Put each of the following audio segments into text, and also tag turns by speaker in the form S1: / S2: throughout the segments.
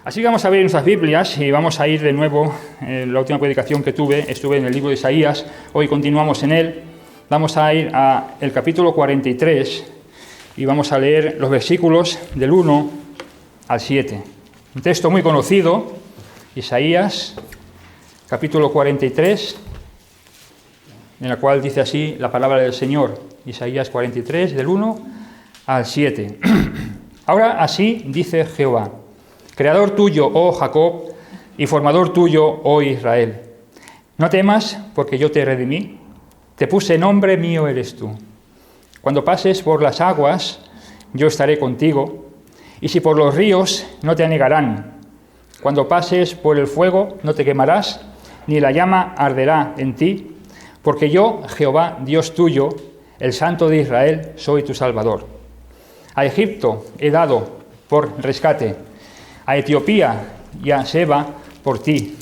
S1: Así que vamos a abrir nuestras Biblias y vamos a ir de nuevo. La última predicación que estuve en el libro de Isaías. Hoy continuamos en él. Vamos a ir al capítulo 43 y vamos a leer los versículos del 1 al 7. Un texto muy conocido, Isaías, capítulo 43, en el cual dice así la palabra del Señor. Isaías 43, del 1 al 7. Ahora así dice Jehová: Creador tuyo, oh Jacob, y formador tuyo, oh Israel. No temas, porque yo te redimí. Te puse nombre, mío eres tú. Cuando pases por las aguas, yo estaré contigo, y si por los ríos, no te anegarán. Cuando pases por el fuego, no te quemarás, ni la llama arderá en ti, porque yo, Jehová, Dios tuyo, el Santo de Israel, soy tu Salvador. A Egipto he dado por rescate, a Etiopía y a Seba por ti,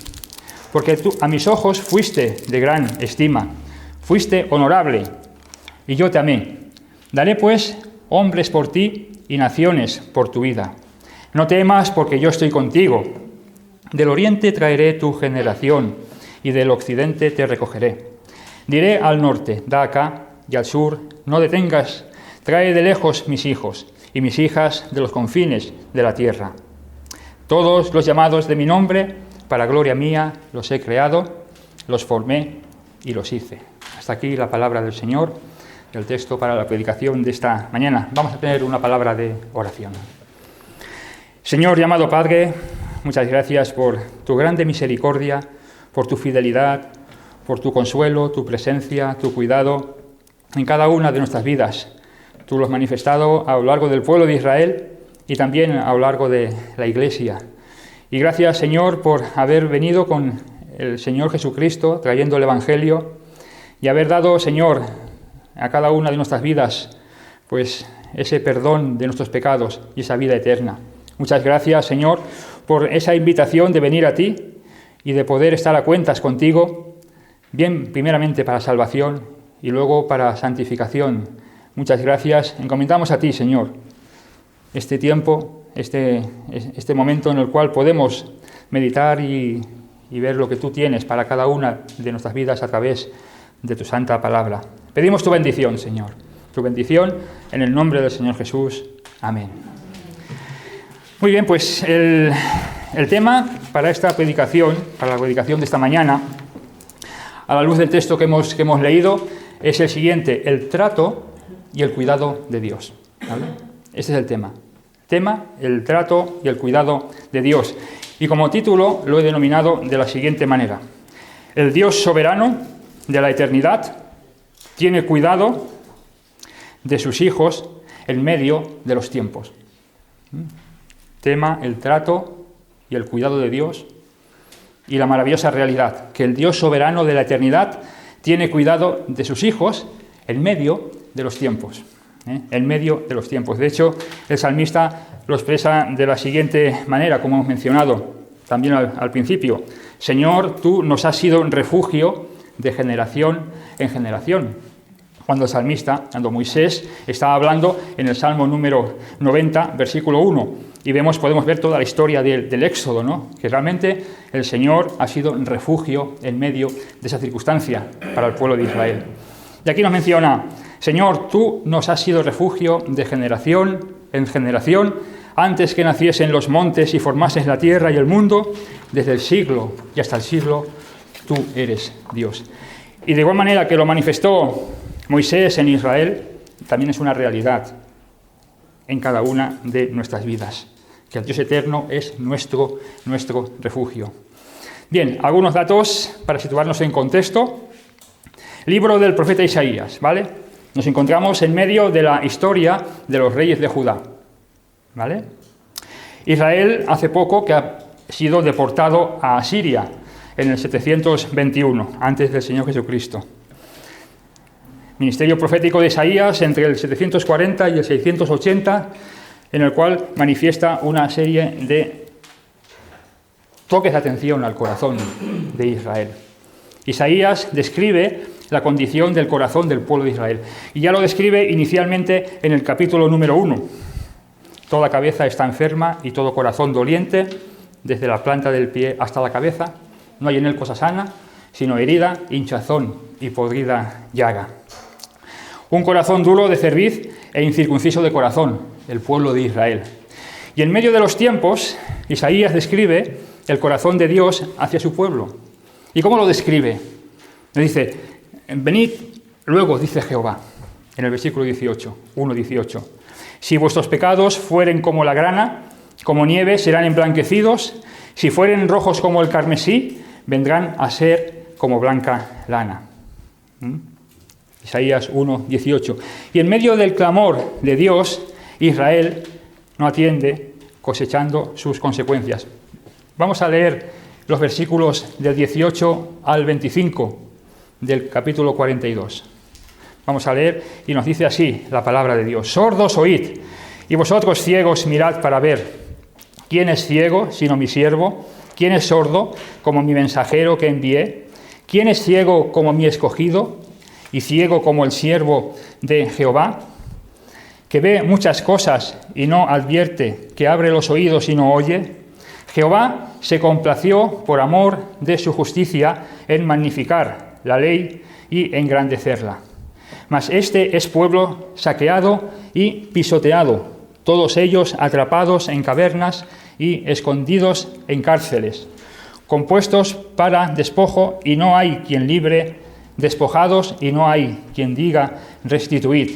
S1: porque tú a mis ojos fuiste de gran estima, fuiste honorable, y yo te amé. Daré pues hombres por ti y naciones por tu vida. No temas, porque yo estoy contigo. Del oriente traeré tu generación, y del occidente te recogeré. Diré al norte, da acá, y al sur, no detengas, trae de lejos mis hijos, y mis hijas de los confines de la tierra. Todos los llamados de mi nombre, para gloria mía, los he creado, los formé y los hice. Hasta aquí la palabra del Señor, el texto para la predicación de esta mañana. Vamos a tener una palabra de oración. Señor y amado Padre, muchas gracias por tu grande misericordia, por tu fidelidad, por tu consuelo, tu presencia, tu cuidado en cada una de nuestras vidas. Tú lo has manifestado a lo largo del pueblo de Israel y también a lo largo de la Iglesia. Y gracias, Señor, por haber venido con el Señor Jesucristo, trayendo el Evangelio, y haber dado, Señor, a cada una de nuestras vidas, pues, ese perdón de nuestros pecados y esa vida eterna. Muchas gracias, Señor, por esa invitación de venir a ti y de poder estar a cuentas contigo, bien, primeramente para salvación y luego para santificación. Muchas gracias. Encomendamos a ti, Señor, este tiempo, este momento en el cual podemos meditar y ver lo que tú tienes para cada una de nuestras vidas a través de tu santa palabra. Pedimos tu bendición, Señor, tu bendición en el nombre del Señor Jesús. Amén. Muy bien, pues el tema para esta predicación, para la predicación de esta mañana, a la luz del texto que hemos leído, es el siguiente: el trato y el cuidado de Dios. ¿Vale? Este es el tema. El trato y el cuidado de Dios. Y como título lo he denominado de la siguiente manera: el Dios soberano de la eternidad tiene cuidado de sus hijos en medio de los tiempos. Tema: el trato y el cuidado de Dios, y la maravillosa realidad que el Dios soberano de la eternidad tiene cuidado de sus hijos en medio de los tiempos. En medio de los tiempos. De hecho, el salmista lo expresa de la siguiente manera, como hemos mencionado también al principio: Señor, tú nos has sido un refugio de generación en generación. Cuando el salmista, cuando Moisés, estaba hablando en el Salmo número 90, versículo 1, y podemos ver toda la historia del Éxodo, ¿no? Que realmente el Señor ha sido un refugio en medio de esa circunstancia para el pueblo de Israel. Y aquí nos menciona: Señor, tú nos has sido refugio de generación en generación, antes que naciesen los montes y formases la tierra y el mundo, desde el siglo y hasta el siglo, tú eres Dios. Y de igual manera que lo manifestó Moisés en Israel, también es una realidad en cada una de nuestras vidas, que el Dios eterno es nuestro refugio. Bien, algunos datos para situarnos en contexto. Libro del profeta Isaías, ¿vale? Nos encontramos en medio de la historia de los reyes de Judá, ¿vale? Israel hace poco que ha sido deportado a Asiria en el 721, antes del Señor Jesucristo. Ministerio profético de Isaías entre el 740 y el 680, en el cual manifiesta una serie de toques de atención al corazón de Israel. Isaías describe la condición del corazón del pueblo de Israel. Y ya lo describe inicialmente en el capítulo número 1. Toda cabeza está enferma y todo corazón doliente desde la planta del pie hasta la cabeza. No hay en él cosa sana, sino herida, hinchazón y podrida llaga. Un corazón duro de cerviz e incircunciso de corazón, el pueblo de Israel. Y en medio de los tiempos, Isaías describe el corazón de Dios hacia su pueblo. ¿Y cómo lo describe? Le dice, venid luego, dice Jehová, en el versículo 18, 1:18. Si vuestros pecados fueren como la grana, como nieve, serán emblanquecidos. Si fueren rojos como el carmesí, vendrán a ser como blanca lana. Isaías 1:18. Y en medio del clamor de Dios, Israel no atiende, cosechando sus consecuencias. Vamos a leer los versículos del 18 al 25 del capítulo 42. Vamos a leer y nos dice así la palabra de Dios. Sordos oíd, y vosotros ciegos mirad para ver. ¿Quién es ciego sino mi siervo? ¿Quién es sordo como mi mensajero que envié? ¿Quién es ciego como mi escogido y ciego como el siervo de Jehová? Que ve muchas cosas y no advierte, que abre los oídos y no oye. Jehová se complació por amor de su justicia en magnificar la ley y engrandecerla. Mas este es pueblo saqueado y pisoteado, todos ellos atrapados en cavernas y escondidos en cárceles, compuestos para despojo y no hay quien libre, despojados y no hay quien diga restituid.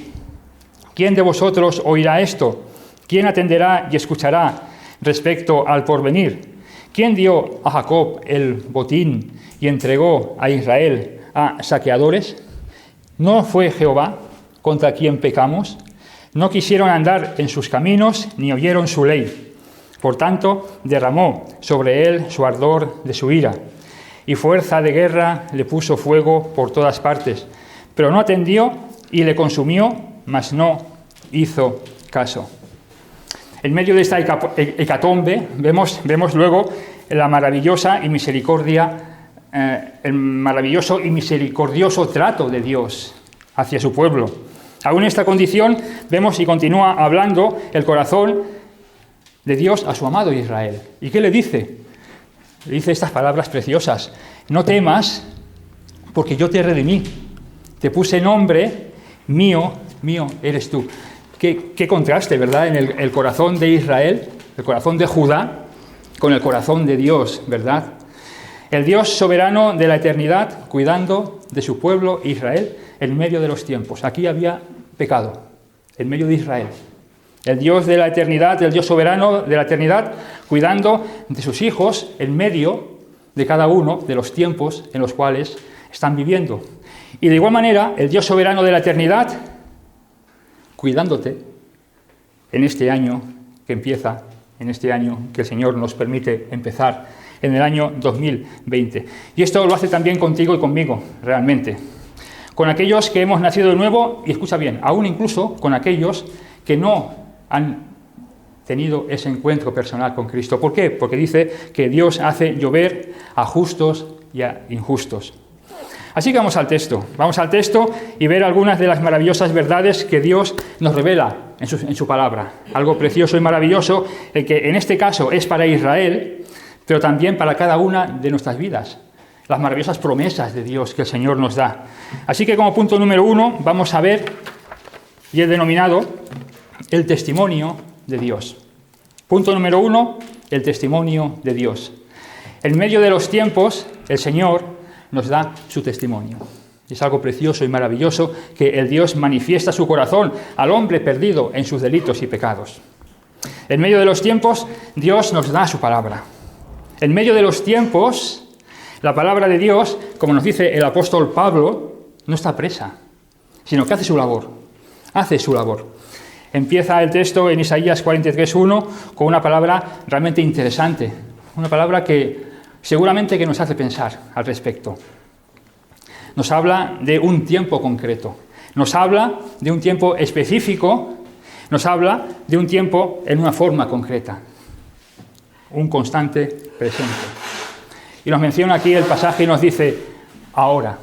S1: ¿Quién de vosotros oirá esto? ¿Quién atenderá y escuchará respecto al porvenir? ¿Quién dio a Jacob el botín y entregó a Israel a saqueadores? ¿No fue Jehová contra quien pecamos? No quisieron andar en sus caminos ni oyeron su ley. Por tanto, derramó sobre él su ardor de su ira, y fuerza de guerra le puso fuego por todas partes. Pero no atendió y le consumió, mas no hizo caso. En medio de esta hecatombe vemos luego la maravillosa y el maravilloso y misericordioso trato de Dios hacia su pueblo. Aún en esta condición vemos y continúa hablando el corazón de Dios a su amado Israel. ¿Y qué le dice? Le dice estas palabras preciosas. No temas, porque yo te redimí. Te puse nombre, mío eres tú. Qué contraste, ¿verdad? En el corazón de Israel, el corazón de Judá, con el corazón de Dios, ¿verdad? El Dios soberano de la eternidad, cuidando de su pueblo Israel en medio de los tiempos. Aquí había pecado, en medio de Israel. El Dios de la eternidad, el Dios soberano de la eternidad, cuidando de sus hijos en medio de cada uno de los tiempos en los cuales están viviendo. Y de igual manera, el Dios soberano de la eternidad, cuidándote en este año que empieza, en este año que el Señor nos permite empezar, en el año 2020. Y esto lo hace también contigo y conmigo, realmente. Con aquellos que hemos nacido de nuevo, y escucha bien, aún incluso con aquellos que no han tenido ese encuentro personal con Cristo. ¿Por qué? Porque dice que Dios hace llover a justos y a injustos. Así que vamos al texto y ver algunas de las maravillosas verdades que Dios nos revela en su palabra. Algo precioso y maravilloso, que en este caso es para Israel, pero también para cada una de nuestras vidas. Las maravillosas promesas de Dios que el Señor nos da. Así que como punto número 1 vamos a ver, y he denominado, el testimonio de Dios. Punto número 1, el testimonio de Dios. En medio de los tiempos, el Señor nos da su testimonio. Es algo precioso y maravilloso que el Dios manifiesta su corazón al hombre perdido en sus delitos y pecados. En medio de los tiempos, Dios nos da su palabra. En medio de los tiempos, la palabra de Dios, como nos dice el apóstol Pablo, no está presa, sino que hace su labor. Hace su labor. Empieza el texto en Isaías 43:1 con una palabra realmente interesante, una palabra que seguramente que nos hace pensar al respecto. Nos habla de un tiempo concreto, nos habla de un tiempo específico, nos habla de un tiempo en una forma concreta, un constante presente. Y nos menciona aquí el pasaje y nos dice, ahora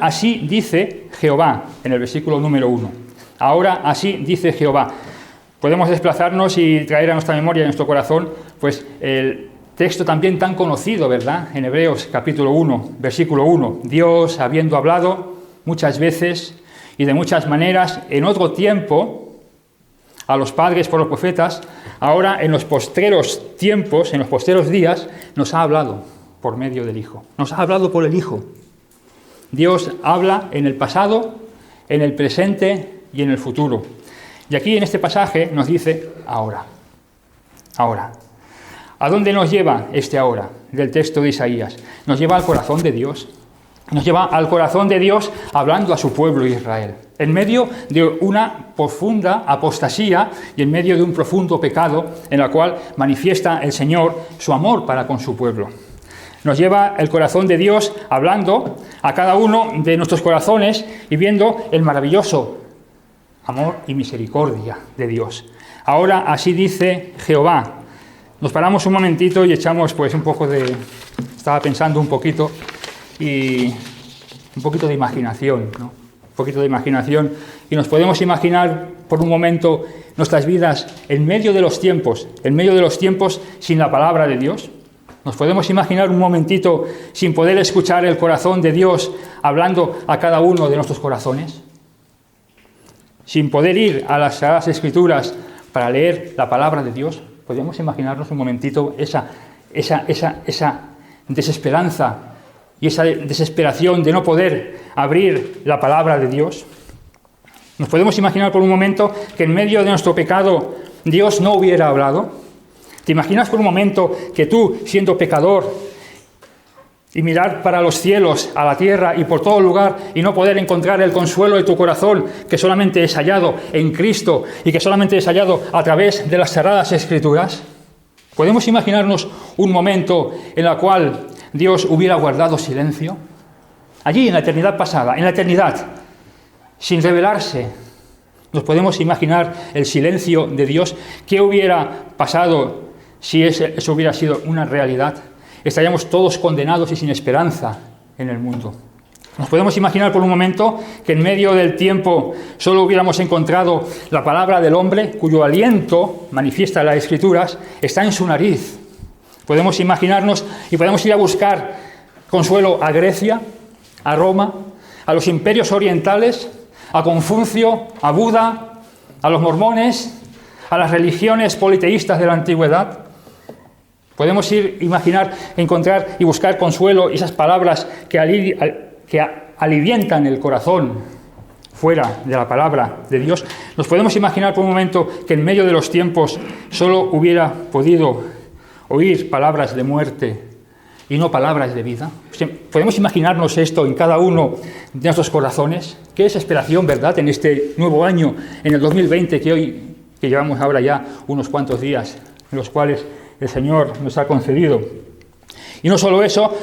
S1: así dice Jehová, en el versículo número 1. Ahora así dice Jehová. Podemos desplazarnos y traer a nuestra memoria y a nuestro corazón pues el texto también tan conocido, ¿verdad? En Hebreos capítulo 1, versículo 1. Dios, habiendo hablado muchas veces y de muchas maneras en otro tiempo a los padres por los profetas, ahora en los postreros tiempos, en los postreros días, nos ha hablado por medio del Hijo. Nos ha hablado por el Hijo. Dios habla en el pasado, en el presente y en el futuro. Y aquí en este pasaje nos dice ahora. Ahora. ¿A dónde nos lleva este ahora del texto de Isaías? Nos lleva al corazón de Dios. Nos lleva al corazón de Dios hablando a su pueblo Israel. En medio de una profunda apostasía y en medio de un profundo pecado en la cual manifiesta el Señor su amor para con su pueblo. Nos lleva el corazón de Dios hablando a cada uno de nuestros corazones y viendo el maravilloso amor y misericordia de Dios. Ahora así dice Jehová. Nos paramos un momentito y echamos pues un poco de... Estaba pensando un poquito y un poquito de imaginación, ¿no? Un poquito de imaginación y nos podemos imaginar por un momento nuestras vidas en medio de los tiempos sin la palabra de Dios. Nos podemos imaginar un momentito sin poder escuchar el corazón de Dios hablando a cada uno de nuestros corazones. Sin poder ir a las Sagradas Escrituras para leer la palabra de Dios. Podemos imaginarnos un momentito esa desesperanza y esa desesperación de no poder abrir la palabra de Dios. Nos podemos imaginar por un momento que en medio de nuestro pecado Dios no hubiera hablado. ¿Te imaginas por un momento que tú, siendo pecador, y mirar para los cielos, a la tierra y por todo lugar y no poder encontrar el consuelo de tu corazón que solamente es hallado en Cristo y que solamente es hallado a través de las Sagradas Escrituras? ¿Podemos imaginarnos un momento en el cual Dios hubiera guardado silencio? Allí, en la eternidad pasada, en la eternidad, sin revelarse, nos podemos imaginar el silencio de Dios. ¿Qué hubiera pasado si eso hubiera sido una realidad? Estaríamos todos condenados y sin esperanza en el mundo. Nos podemos imaginar por un momento que en medio del tiempo solo hubiéramos encontrado la palabra del hombre, cuyo aliento, manifiesta las Escrituras, está en su nariz. Podemos imaginarnos y podemos ir a buscar consuelo a Grecia, a Roma, a los imperios orientales, a Confucio, a Buda, a los mormones, a las religiones politeístas de la antigüedad. Podemos imaginar, encontrar y buscar consuelo y esas palabras que alivientan el corazón fuera de la palabra de Dios. Nos podemos imaginar por un momento que en medio de los tiempos solo hubiera podido oír palabras de muerte y no palabras de vida. Podemos imaginarnos esto en cada uno de nuestros corazones. Qué desesperación, ¿verdad?, en este nuevo año, en el 2020, que llevamos ahora ya unos cuantos días, en los cuales el Señor nos ha concedido. Y no solo eso,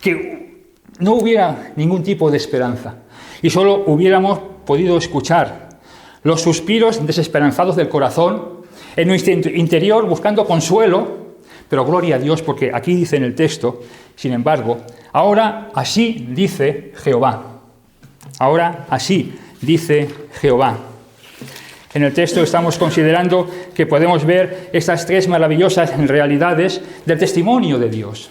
S1: que no hubiera ningún tipo de esperanza y solo hubiéramos podido escuchar los suspiros desesperanzados del corazón en nuestro interior buscando consuelo, pero gloria a Dios, porque aquí dice en el texto, sin embargo, ahora así dice Jehová. Ahora así dice Jehová. En el texto estamos considerando que podemos ver estas tres maravillosas realidades del testimonio de Dios.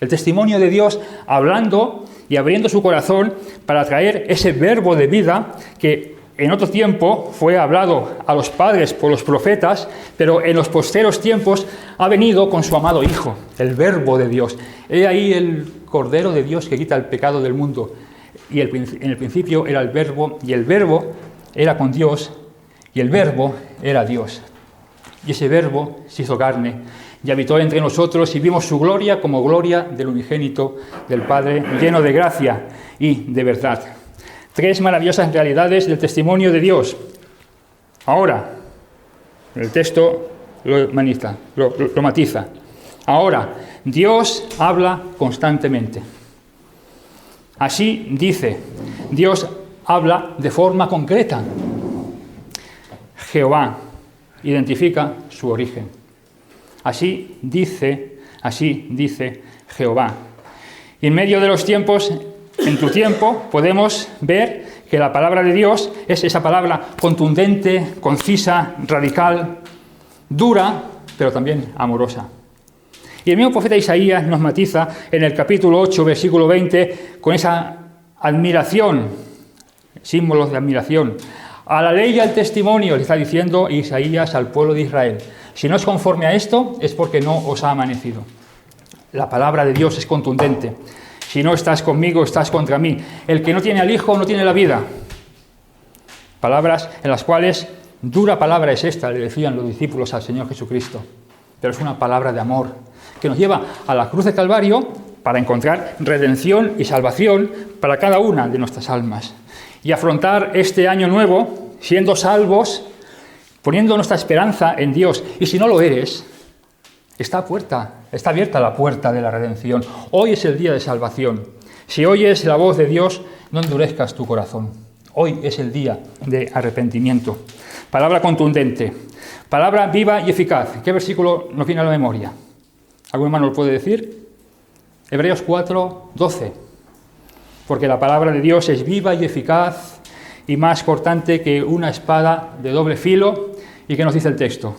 S1: El testimonio de Dios hablando y abriendo su corazón para traer ese verbo de vida que en otro tiempo fue hablado a los padres por los profetas, pero en los posteros tiempos ha venido con su amado Hijo, el verbo de Dios. He ahí el Cordero de Dios que quita el pecado del mundo. Y en el principio era el verbo, y el verbo era con Dios, y el verbo era Dios. Y ese verbo se hizo carne y habitó entre nosotros y vimos su gloria como gloria del unigénito del Padre, lleno de gracia y de verdad. Tres maravillosas realidades del testimonio de Dios. Ahora, el texto lo matiza. Ahora, Dios habla constantemente. Así dice, Dios habla de forma concreta. Jehová identifica su origen. Así dice Jehová. Y en medio de los tiempos, en tu tiempo, podemos ver que la palabra de Dios es esa palabra contundente, concisa, radical, dura, pero también amorosa. Y el mismo profeta Isaías nos matiza en el capítulo 8, versículo 20, con esa admiración, símbolos de admiración. A la ley y al testimonio, le está diciendo Isaías al pueblo de Israel. Si no es conforme a esto, es porque no os ha amanecido. La palabra de Dios es contundente. Si no estás conmigo, estás contra mí. El que no tiene al Hijo no tiene la vida. Palabras en las cuales, dura palabra es esta, le decían los discípulos al Señor Jesucristo. Pero es una palabra de amor, que nos lleva a la cruz de Calvario para encontrar redención y salvación para cada una de nuestras almas. Y afrontar este año nuevo siendo salvos, poniendo nuestra esperanza en Dios. Y si no lo eres, está abierta la puerta de la redención. Hoy es el día de salvación. Si oyes la voz de Dios, no endurezcas tu corazón. Hoy es el día de arrepentimiento. Palabra contundente, palabra viva y eficaz. ¿Qué versículo nos viene a la memoria? ¿Algún hermano lo puede decir? Hebreos 4, 12. Porque la palabra de Dios es viva y eficaz y más cortante que una espada de doble filo. ¿Y qué nos dice el texto?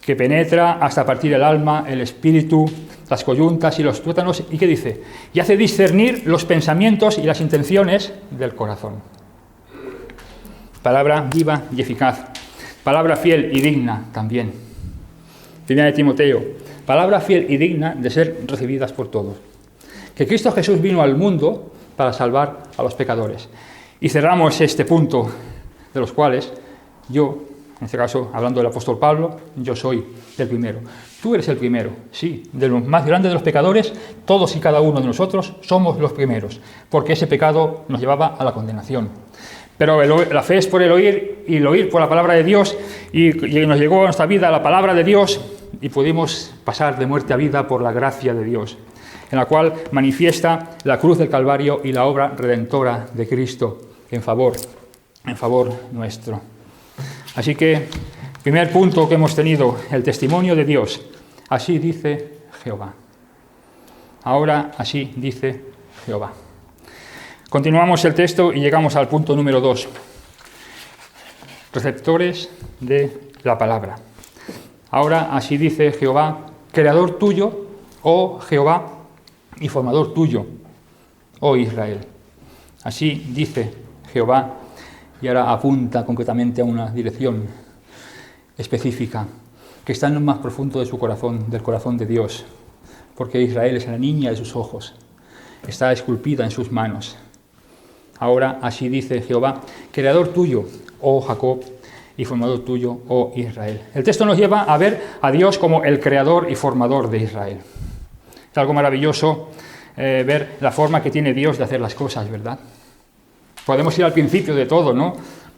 S1: Que penetra hasta partir el alma, el espíritu, las coyuntas y los tuétanos. ¿Y qué dice? Y hace discernir los pensamientos y las intenciones del corazón. Palabra viva y eficaz. Palabra fiel y digna también. Primera de Timoteo. Palabra fiel y digna de ser recibidas por todos. Que Cristo Jesús vino al mundo para salvar a los pecadores. Y cerramos este punto, de los cuales yo, en este caso, hablando del apóstol Pablo, yo soy el primero. Tú eres el primero, sí, de los más grandes de los pecadores, todos y cada uno de nosotros somos los primeros, porque ese pecado nos llevaba a la condenación. Pero la fe es por el oír, y el oír por la palabra de Dios, y nos llegó a nuestra vida la palabra de Dios, y pudimos pasar de muerte a vida por la gracia de Dios, en la cual manifiesta la cruz del Calvario y la obra redentora de Cristo en favor nuestro. Así que, primer punto que hemos tenido, el testimonio de Dios. Así dice Jehová. Ahora así dice Jehová. Continuamos el texto y llegamos al punto número 2. Receptores de la palabra. Ahora así dice Jehová, creador tuyo, oh Jehová, y formador tuyo, oh Israel. Así dice Jehová, y ahora apunta concretamente a una dirección específica, que está en lo más profundo de su corazón, del corazón de Dios, porque Israel es la niña de sus ojos, está esculpida en sus manos. Ahora así dice Jehová, creador tuyo, oh Jacob, y formador tuyo, oh Israel. El texto nos lleva a ver a Dios como el creador y formador de Israel. Es algo maravilloso ver la forma que tiene Dios de hacer las cosas, ¿verdad? Podemos ir al principio de todo, ¿no?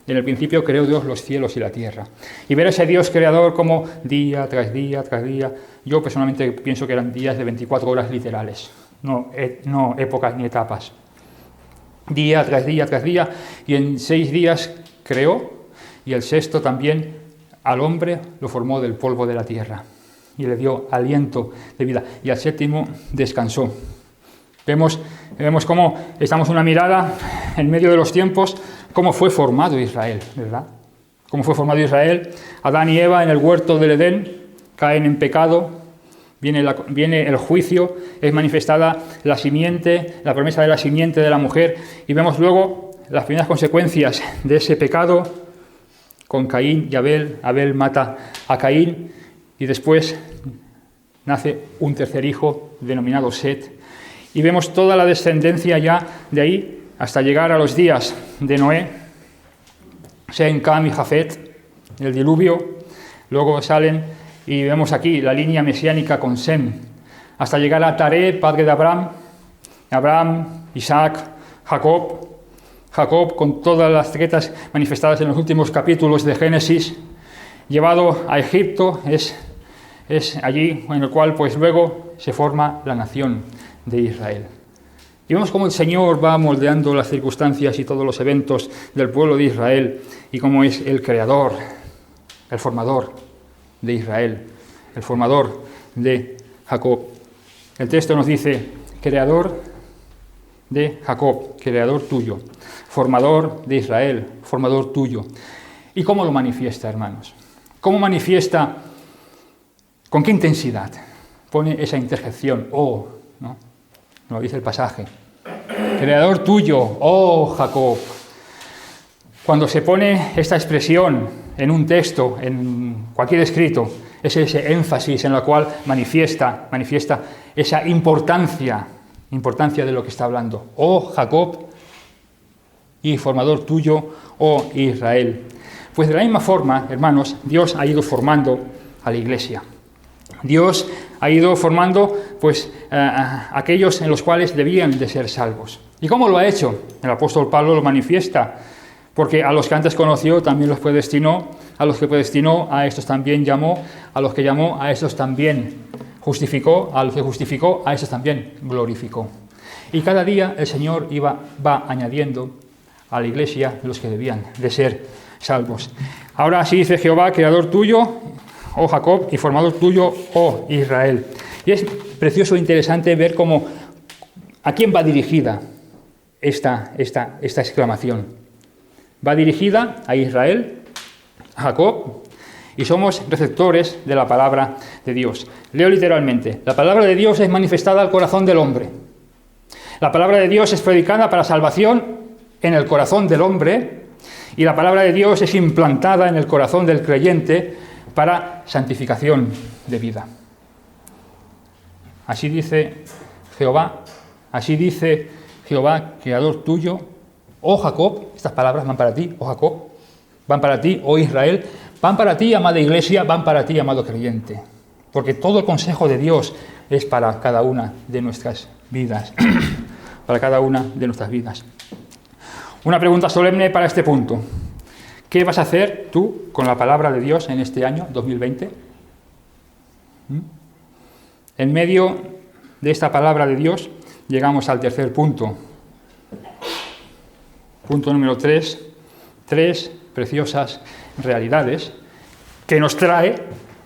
S1: En el principio creó Dios los cielos y la tierra. Y ver a ese Dios creador como día tras día tras día. Yo personalmente pienso que eran días de 24 horas literales, no épocas ni etapas. Día tras día tras día, y en 6 días creó, y el sexto también al hombre lo formó del polvo de la tierra, y le dio aliento de vida, y al séptimo descansó. Vemos cómo estamos una mirada en medio de los tiempos, cómo fue formado Israel, ¿verdad? Cómo fue formado Israel. Adán y Eva en el huerto del Edén caen en pecado. Viene el juicio, es manifestada la simiente, la promesa de la simiente de la mujer, y vemos luego las primeras consecuencias de ese pecado con Caín y Abel. Abel mata a Caín, y después nace un tercer hijo denominado Set, y vemos toda la descendencia ya de ahí hasta llegar a los días de Noé, Sem, Cam y Jafet, el diluvio. Luego salen y vemos aquí la línea mesiánica con Sem, hasta llegar a Taré, padre de Abraham, Isaac, Jacob con todas las tretas manifestadas en los últimos capítulos de Génesis, llevado a Egipto, es allí en el cual pues luego se forma la nación de Israel. Y vemos cómo el Señor va moldeando las circunstancias y todos los eventos del pueblo de Israel, y cómo es el creador, el formador de Israel, el formador de Jacob. El texto nos dice, creador de Jacob, creador tuyo, formador de Israel, formador tuyo. ¿Y cómo lo manifiesta, hermanos? ¿Cómo manifiesta? ¿Con qué intensidad? Pone esa interjección, oh, ¿no? Nos lo dice el pasaje. Creador tuyo, oh Jacob. Cuando se pone esta expresión en un texto, en cualquier escrito, es ese énfasis en el cual manifiesta esa importancia de lo que está hablando. Oh Jacob y formador tuyo, oh Israel. Pues de la misma forma, hermanos, Dios ha ido formando a la Iglesia. Dios ha ido formando pues aquellos en los cuales debían de ser salvos. ¿Y cómo lo ha hecho? El apóstol Pablo lo manifiesta, porque a los que antes conoció también los predestinó, a los que predestinó a estos también llamó, a los que llamó a estos también justificó, a los que justificó a estos también glorificó. Y cada día el Señor va añadiendo a la Iglesia los que debían de ser salvos. Ahora así dice Jehová, creador tuyo, oh Jacob, y formador tuyo, oh Israel. Y es precioso e interesante ver cómo, a quién va dirigida esta exclamación. Va dirigida a Israel, a Jacob, y somos receptores de la palabra de Dios. Leo literalmente, la palabra de Dios es manifestada al corazón del hombre. La palabra de Dios es predicada para salvación en el corazón del hombre, y la palabra de Dios es implantada en el corazón del creyente para santificación de vida. Así dice Jehová, creador tuyo, oh Jacob, estas palabras van para ti, oh Jacob, van para ti, oh Israel, van para ti, amada Iglesia, van para ti, amado creyente, porque todo el consejo de Dios es para cada una de nuestras vidas, para cada una de nuestras vidas. Una pregunta solemne para este punto. ¿Qué vas a hacer tú con la palabra de Dios en este año 2020? En medio de esta palabra de Dios llegamos al tercer punto. Punto número 3. 3 preciosas realidades que nos trae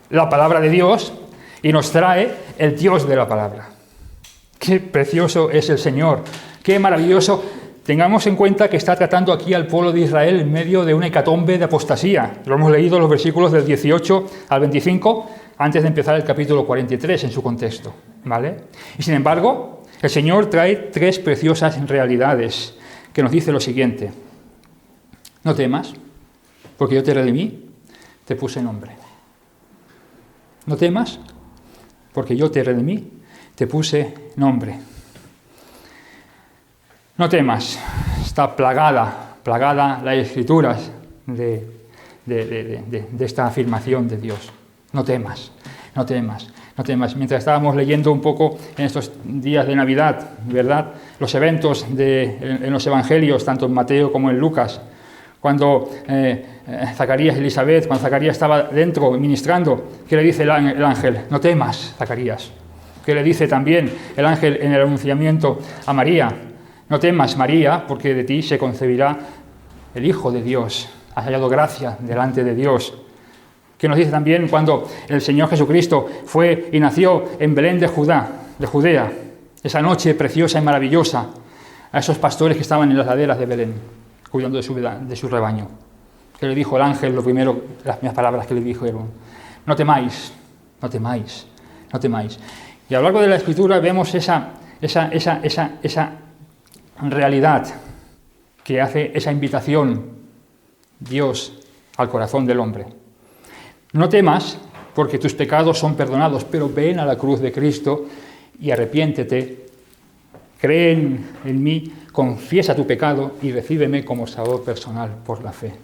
S1: la palabra de Dios y nos trae el Dios de la palabra. Qué precioso es el Señor, qué maravilloso. Tengamos en cuenta que está tratando aquí al pueblo de Israel en medio de una hecatombe de apostasía. Lo hemos leído en los versículos del 18 al 25, antes de empezar el capítulo 43 en su contexto, ¿vale? Y sin embargo, el Señor trae 3 preciosas realidades que nos dice lo siguiente. No temas, porque yo te redimí, te puse nombre. No temas, porque yo te redimí, te puse nombre. No temas, está plagada las Escrituras de esta afirmación de Dios. No temas, no temas, no temas. Mientras estábamos leyendo un poco en estos días de Navidad, ¿verdad? Los eventos en los Evangelios, tanto en Mateo como en Lucas, cuando Zacarías y Elisabet, cuando Zacarías estaba dentro ministrando, ¿qué le dice el ángel? No temas, Zacarías. ¿Qué le dice también el ángel en el anunciamiento a María? No temas, María, porque de ti se concebirá el Hijo de Dios. Has hallado gracia delante de Dios. Que nos dice también cuando el Señor Jesucristo fue y nació en Belén de Judea, esa noche preciosa y maravillosa, a esos pastores que estaban en las laderas de Belén, cuidando de su rebaño. Que le dijo el ángel, lo primero, las mismas palabras que le dijeron: no temáis, no temáis, no temáis. Y a lo largo de la Escritura vemos esa realidad que hace esa invitación Dios al corazón del hombre. No temas, porque tus pecados son perdonados, pero ven a la cruz de Cristo y arrepiéntete, cree en mí, confiesa tu pecado y recíbeme como Salvador personal por la fe.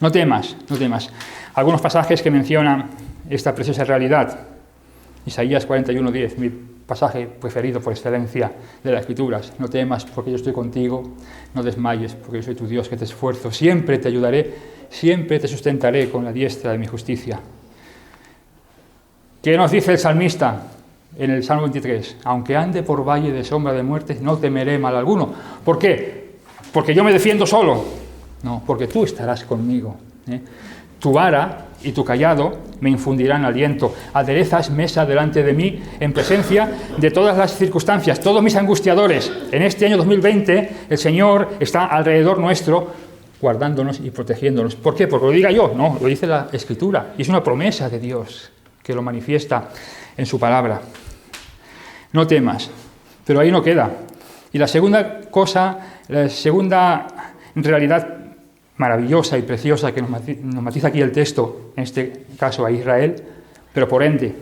S1: No temas, no temas. Algunos pasajes que mencionan esta preciosa realidad. Isaías 41:10, mi pasaje preferido por excelencia de las Escrituras. No temas, porque yo estoy contigo. No desmayes, porque yo soy tu Dios que te esfuerzo. Siempre te ayudaré, siempre te sustentaré con la diestra de mi justicia. ¿Qué nos dice el salmista en el Salmo 23? Aunque ande por valle de sombra de muerte, no temeré mal alguno. ¿Por qué? ¿Porque yo me defiendo solo? No, porque tú estarás conmigo. Tu vara y tu cayado me infundirán aliento. Aderezas mesa delante de mí en presencia de todas las circunstancias, todos mis angustiadores. En este año 2020 el Señor está alrededor nuestro, guardándonos y protegiéndonos. ¿Por qué? Porque lo diga yo, no, lo dice la Escritura. Y es una promesa de Dios que lo manifiesta en su palabra. No temas, pero ahí no queda. Y la segunda cosa, la segunda realidad maravillosa y preciosa que nos matiza aquí el texto, en este caso a Israel, pero por ende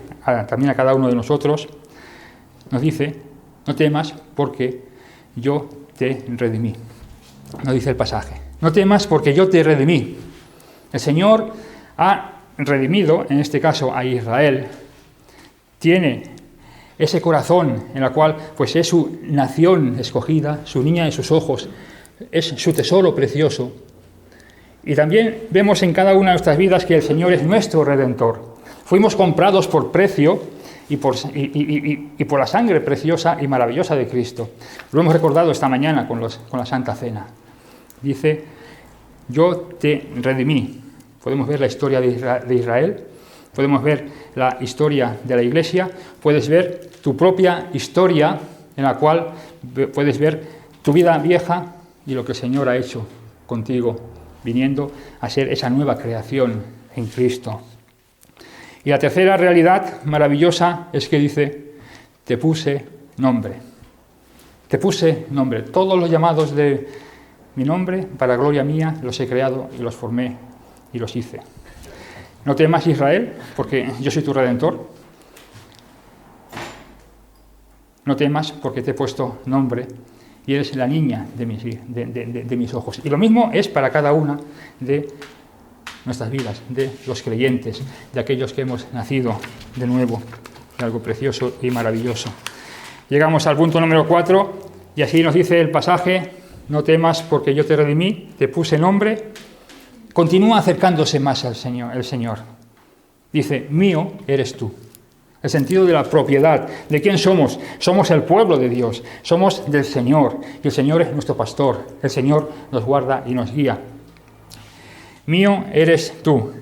S1: también a cada uno de nosotros, nos dice, no temas porque yo te redimí. Nos dice el pasaje, no temas porque yo te redimí. El Señor ha redimido, en este caso a Israel, tiene ese corazón en el cual pues es su nación escogida, su niña de sus ojos, es su tesoro precioso. Y también vemos en cada una de nuestras vidas que el Señor es nuestro Redentor. Fuimos comprados por precio y por la sangre preciosa y maravillosa de Cristo. Lo hemos recordado esta mañana con la Santa Cena. Dice, yo te redimí. Podemos ver la historia de Israel, podemos ver la historia de la Iglesia, puedes ver tu propia historia en la cual puedes ver tu vida vieja y lo que el Señor ha hecho contigo, viniendo a ser esa nueva creación en Cristo. Y la tercera realidad maravillosa es que dice, te puse nombre. Te puse nombre. Todos los llamados de mi nombre, para gloria mía, los he creado y los formé y los hice. No temas, Israel, porque yo soy tu Redentor. No temas porque te he puesto nombre y eres la niña de mis ojos. Y lo mismo es para cada una de nuestras vidas, de los creyentes, de aquellos que hemos nacido de nuevo, de algo precioso y maravilloso. Llegamos al punto número 4, y así nos dice el pasaje, no temas porque yo te redimí, te puse nombre. Continúa acercándose más al Señor, el Señor. Dice, mío eres tú. El sentido de la propiedad. ¿De quién somos? Somos el pueblo de Dios. Somos del Señor. Y el Señor es nuestro pastor. El Señor nos guarda y nos guía. Mío eres tú,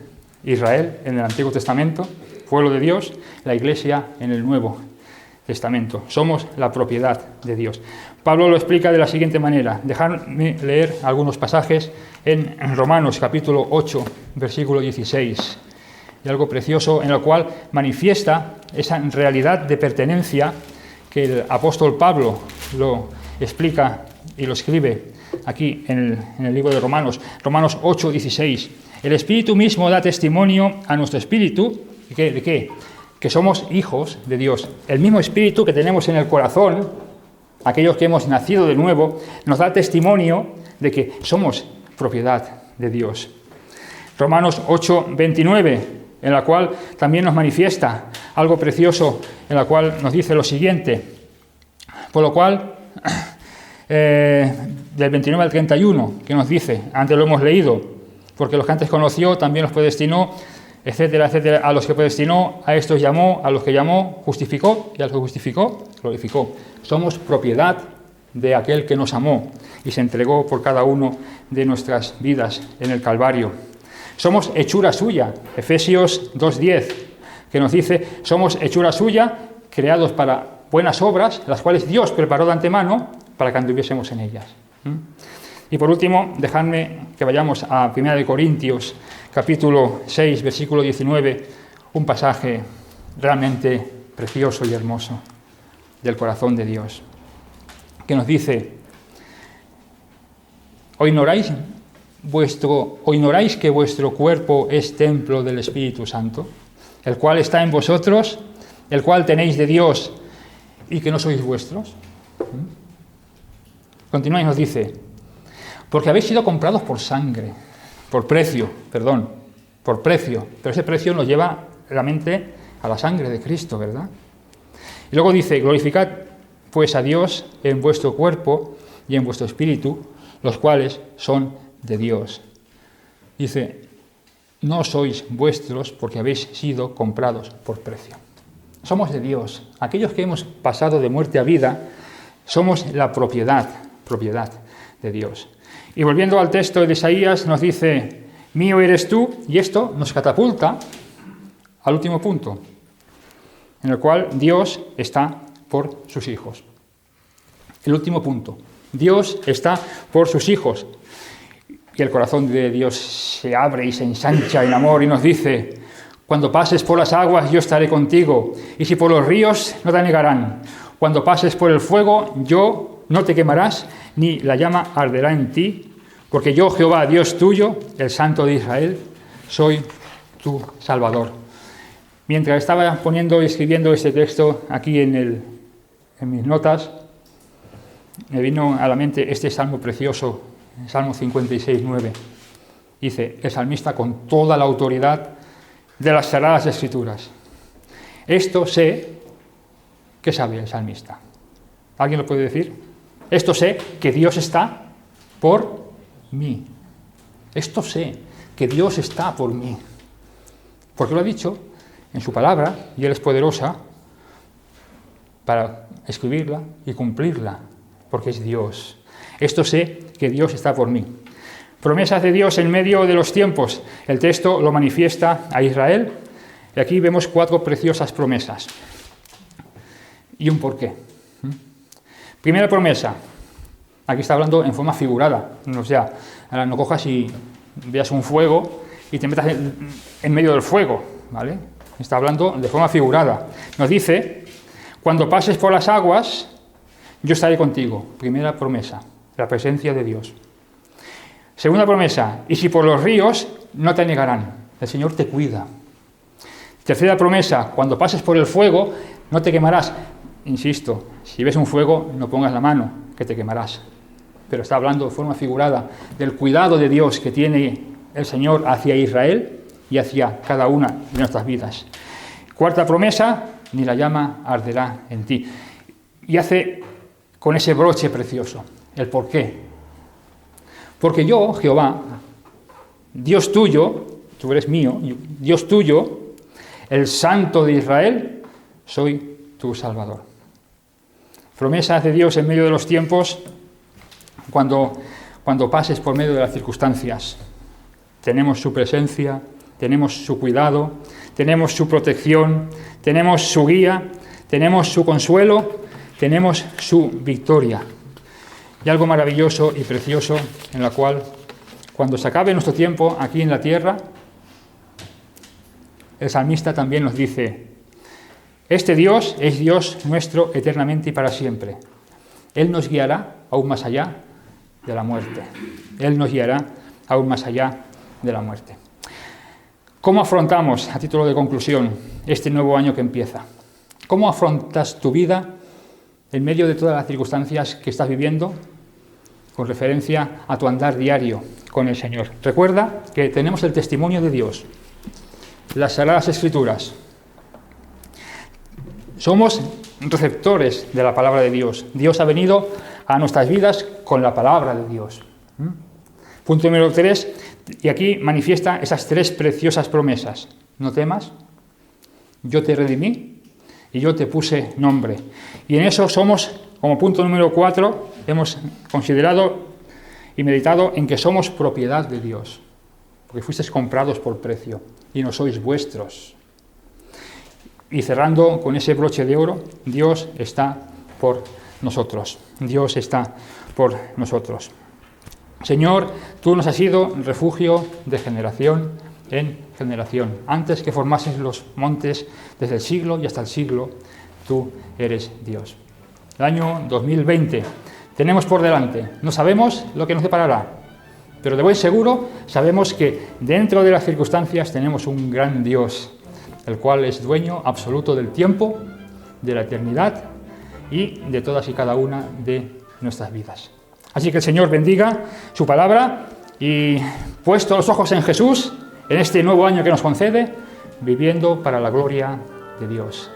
S1: Israel, en el Antiguo Testamento, pueblo de Dios, la Iglesia en el Nuevo Testamento. Somos la propiedad de Dios. Pablo lo explica de la siguiente manera. Dejadme leer algunos pasajes en Romanos capítulo 8, versículo 16. Y algo precioso en el cual manifiesta esa realidad de pertenencia que el apóstol Pablo lo explica y lo escribe aquí en el libro de Romanos. Romanos 8, 16. El Espíritu mismo da testimonio a nuestro espíritu. ¿De qué? Que somos hijos de Dios. El mismo Espíritu que tenemos en el corazón, aquellos que hemos nacido de nuevo, nos da testimonio de que somos propiedad de Dios. Romanos 8, 29. En la cual también nos manifiesta algo precioso, en la cual nos dice lo siguiente. Por lo cual, del 29 al 31, que nos dice, antes lo hemos leído, porque los que antes conoció también los predestinó, etcétera, etcétera, a los que predestinó, a estos llamó, a los que llamó, justificó, y a los que justificó, glorificó. Somos propiedad de aquel que nos amó y se entregó por cada uno de nuestras vidas en el Calvario. Somos hechura suya, Efesios 2:10, que nos dice, somos hechura suya, creados para buenas obras, las cuales Dios preparó de antemano para que anduviésemos en ellas. Y por último, dejadme que vayamos a 1 Corintios, capítulo 6, versículo 19, un pasaje realmente precioso y hermoso del corazón de Dios, que nos dice, ¿o ignoráis que vuestro cuerpo es templo del Espíritu Santo, el cual está en vosotros, el cual tenéis de Dios y que no sois vuestros? Continúa y nos dice, porque habéis sido comprados por precio, pero ese precio nos lleva la mente a la sangre de Cristo, ¿verdad? Y luego dice, glorificad pues a Dios en vuestro cuerpo y en vuestro espíritu, los cuales son de Dios. Dice, no sois vuestros porque habéis sido comprados por precio. Somos de Dios. Aquellos que hemos pasado de muerte a vida, somos la propiedad de Dios. Y volviendo al texto de Isaías, nos dice mío eres tú, y esto nos catapulta al último punto, en el cual Dios está por sus hijos. El último punto, Dios está por sus hijos. Y el corazón de Dios se abre y se ensancha en amor y nos dice: cuando pases por las aguas, yo estaré contigo, y si por los ríos, no te anegarán. Cuando pases por el fuego, yo no te quemarás, ni la llama arderá en ti, porque yo, Jehová, Dios tuyo, el Santo de Israel, soy tu Salvador. Mientras estaba poniendo y escribiendo este texto aquí en mis notas, me vino a la mente este salmo precioso, el Salmo 56, 9. Dice el salmista con toda la autoridad de las Sagradas Escrituras: esto sé. ¿Qué sabe el salmista? ¿Alguien lo puede decir? Esto sé, que Dios está por mí. Esto sé, que Dios está por mí. Porque lo ha dicho en su palabra, y Él es poderosa para escribirla y cumplirla, porque es Dios. Esto sé, que Dios está por mí. Promesas de Dios en medio de los tiempos. El texto lo manifiesta a Israel, y aquí vemos 4 preciosas promesas. Y un porqué. Primera promesa. Aquí está hablando en forma figurada. O sea, ahora no cojas y veas un fuego y te metas en medio del fuego, ¿vale? Está hablando de forma figurada. Nos dice: cuando pases por las aguas, yo estaré contigo. Primera promesa, la presencia de Dios. Segunda promesa: y si por los ríos, no te anegarán. El Señor te cuida. Tercera promesa: cuando pases por el fuego, no te quemarás. Insisto, si ves un fuego, no pongas la mano, que te quemarás. Pero está hablando de forma figurada del cuidado de Dios que tiene el Señor hacia Israel y hacia cada una de nuestras vidas. Cuarta promesa: ni la llama arderá en ti. Y hace con ese broche precioso el por qué. Porque yo, Jehová, Dios tuyo, tú eres mío, Dios tuyo, el Santo de Israel, soy tu Salvador. Promesas de Dios en medio de los tiempos, cuando pases por medio de las circunstancias. Tenemos su presencia, tenemos su cuidado, tenemos su protección, tenemos su guía, tenemos su consuelo, tenemos su victoria. Y algo maravilloso y precioso en la cual, cuando se acabe nuestro tiempo aquí en la tierra, el salmista también nos dice: este Dios es Dios nuestro eternamente y para siempre. Él nos guiará aún más allá de la muerte. Él nos guiará aún más allá de la muerte. ¿Cómo afrontamos, a título de conclusión, este nuevo año que empieza? ¿Cómo afrontas tu vida en medio de todas las circunstancias que estás viviendo con referencia a tu andar diario con el Señor? Recuerda que tenemos el testimonio de Dios, las Sagradas Escrituras. Somos receptores de la palabra de Dios. Dios ha venido a nuestras vidas con la palabra de Dios. Punto número 3, y aquí manifiesta esas 3 preciosas promesas. No temas, yo te redimí y yo te puse nombre. Y en eso somos, como punto número 4, hemos considerado y meditado en que somos propiedad de Dios, porque fuisteis comprados por precio y no sois vuestros. Y cerrando con ese broche de oro, Dios está por nosotros. Dios está por nosotros. Señor, tú nos has sido refugio de generación en generación. Antes que formases los montes desde el siglo y hasta el siglo, tú eres Dios. El año 2020 tenemos por delante. No sabemos lo que nos deparará, pero de buen seguro sabemos que dentro de las circunstancias tenemos un gran Dios, el cual es dueño absoluto del tiempo, de la eternidad y de todas y cada una de nuestras vidas. Así que el Señor bendiga su palabra y, puesto los ojos en Jesús, en este nuevo año que nos concede, viviendo para la gloria de Dios.